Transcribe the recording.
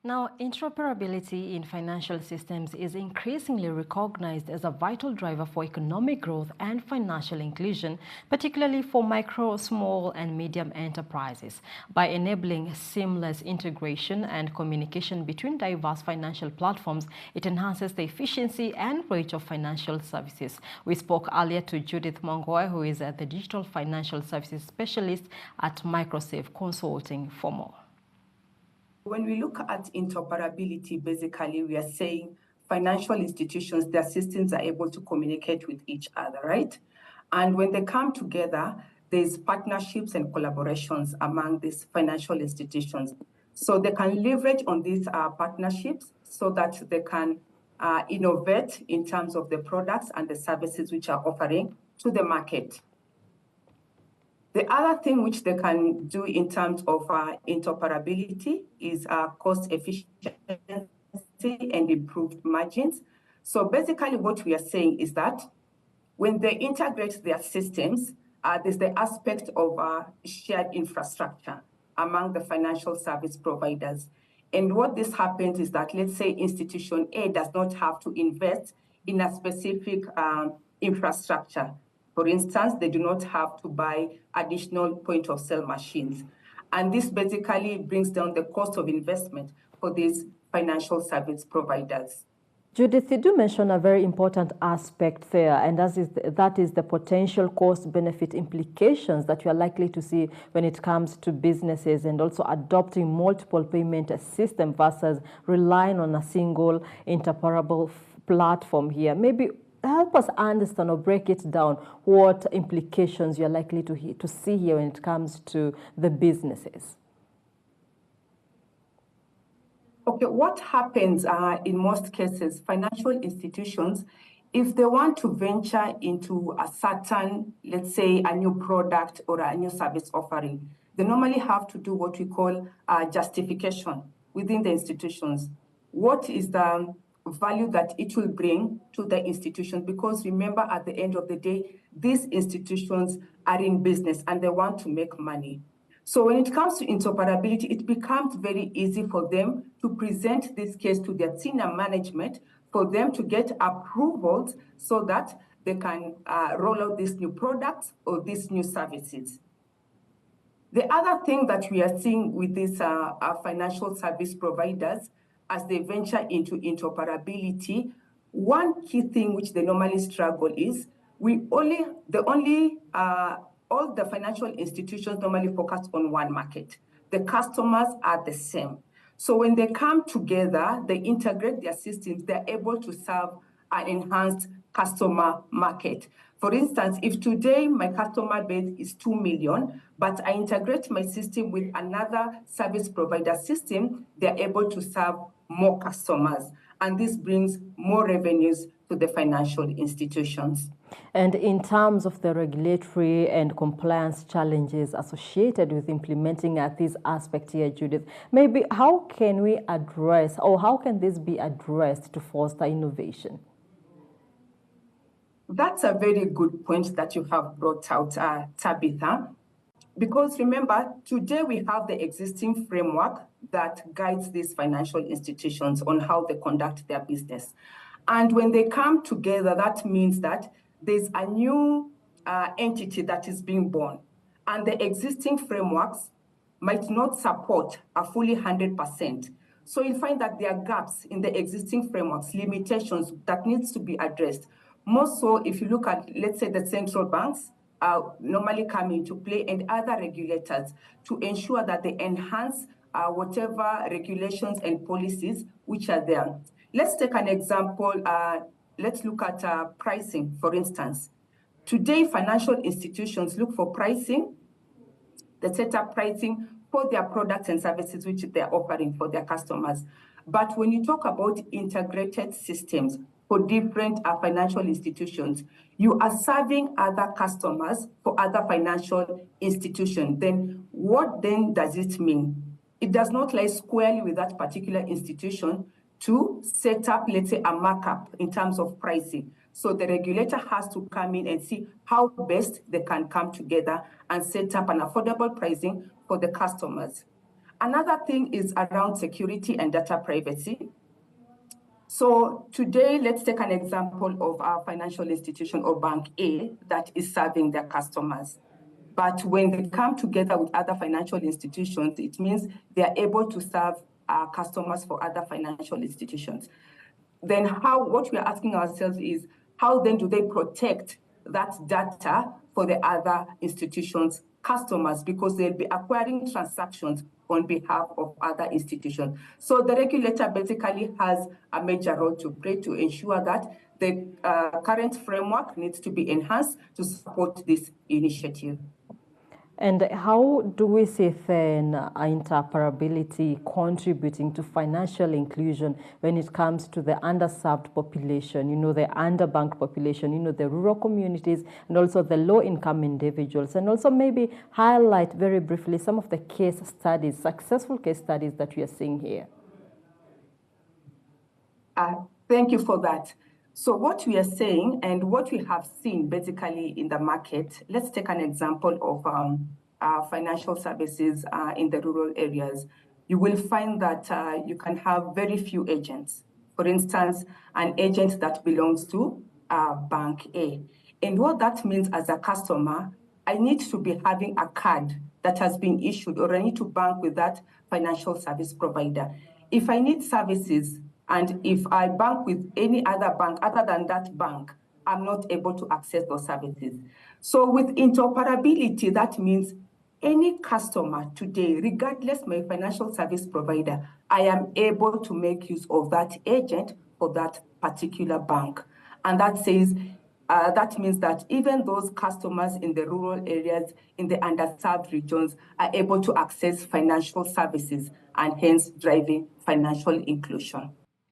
Now, interoperability in financial systems is increasingly recognized as a vital driver for economic growth and financial inclusion, particularly for micro, small, and medium enterprises. By enabling seamless integration and communication between diverse financial platforms, it enhances the efficiency and reach of financial services. We spoke earlier to Judith Mwangoe, who is the Digital Financial Services Specialist at MicroSave Consulting, for more. When we look at interoperability, basically we are saying financial institutions, their systems are able to communicate with each other, right? And when they come together, there's partnerships and collaborations among these financial institutions. So they can leverage on these partnerships so that they can innovate in terms of the products and the services which are offering to the market. The other thing which they can do in terms of interoperability is cost efficiency and improved margins. So basically what we are saying is that when they integrate their systems, there's the aspect of shared infrastructure among the financial service providers. And what this happens is that, let's say institution A does not have to invest in a specific infrastructure. For instance, they do not have to buy additional point-of-sale machines. And this basically brings down the cost of investment for these financial service providers. Judith, you do mention a very important aspect there, and that is the potential cost-benefit implications that you are likely to see when it comes to businesses and also adopting multiple payment systems versus relying on a single interoperable platform here. Maybe help us understand or break it down what implications you're likely to see here when it comes to the businesses. Okay, what happens in most cases, financial institutions, if they want to venture into a certain, let's say, a new product or a new service offering, they normally have to do what we call justification within the institutions. What is the value that it will bring to the institution? Because remember, at the end of the day, these institutions are in business and they want to make money. So when it comes to interoperability, it becomes very easy for them to present this case to their senior management for them to get approvals so that they can roll out these new products or these new services. The other thing that we are seeing with these financial service providers as they venture into interoperability, one key thing which they normally struggle is all the financial institutions normally focus on one market. The customers are the same. So when they come together, they integrate their systems, they're able to serve an enhanced customer market. For instance, if today my customer base is 2 million, but I integrate my system with another service provider system, they're able to serve more customers. And this brings more revenues to the financial institutions. And in terms of the regulatory and compliance challenges associated with implementing this aspect here, Judith, maybe how can we address, or how can this be addressed to foster innovation? That's a very good point that you have brought out, Tabitha. Because remember, today we have the existing framework that guides these financial institutions on how they conduct their business. And when they come together, that means that there's a new entity that is being born. And the existing frameworks might not support a fully 100%. So you'll find that there are gaps in the existing frameworks, limitations that needs to be addressed. More so if you look at, let's say, the central banks, normally come into play and other regulators to ensure that they enhance whatever regulations and policies which are there. Let's take an example. Let's look at pricing, for instance. Today, financial institutions look for pricing, they set up pricing for their products and services which they're offering for their customers. But when you talk about integrated systems for different financial institutions, you are serving other customers for other financial institutions. Then what then does it mean? It does not lie squarely with that particular institution to set up, let's say, a markup in terms of pricing. So the regulator has to come in and see how best they can come together and set up an affordable pricing for the customers. Another thing is around security and data privacy. So today, let's take an example of our financial institution or bank A that is serving their customers. But when they come together with other financial institutions, it means they are able to serve our customers for other financial institutions. Then what we are asking ourselves is, how then do they protect that data for the other institutions' customers? Because they'll be acquiring transactions on behalf of other institutions. So the regulator basically has a major role to play to ensure that the current framework needs to be enhanced to support this initiative. And how do we see then interoperability contributing to financial inclusion when it comes to the underserved population, the underbanked population, the rural communities, and also the low-income individuals, and also maybe highlight very briefly some of the case studies, successful case studies that we are seeing here? Thank you for that. So what we are saying and what we have seen basically in the market, let's take an example of financial services in the rural areas. You will find that you can have very few agents. For instance, an agent that belongs to Bank A. And what that means as a customer, I need to be having a card that has been issued, or I need to bank with that financial service provider. If I need services, and if I bank with any other bank other than that bank, I'm not able to access those services. So with interoperability, that means any customer today, regardless my financial service provider, I am able to make use of that agent for that particular bank. And that says, that means that even those customers in the rural areas, in the underserved regions, are able to access financial services and hence driving financial inclusion.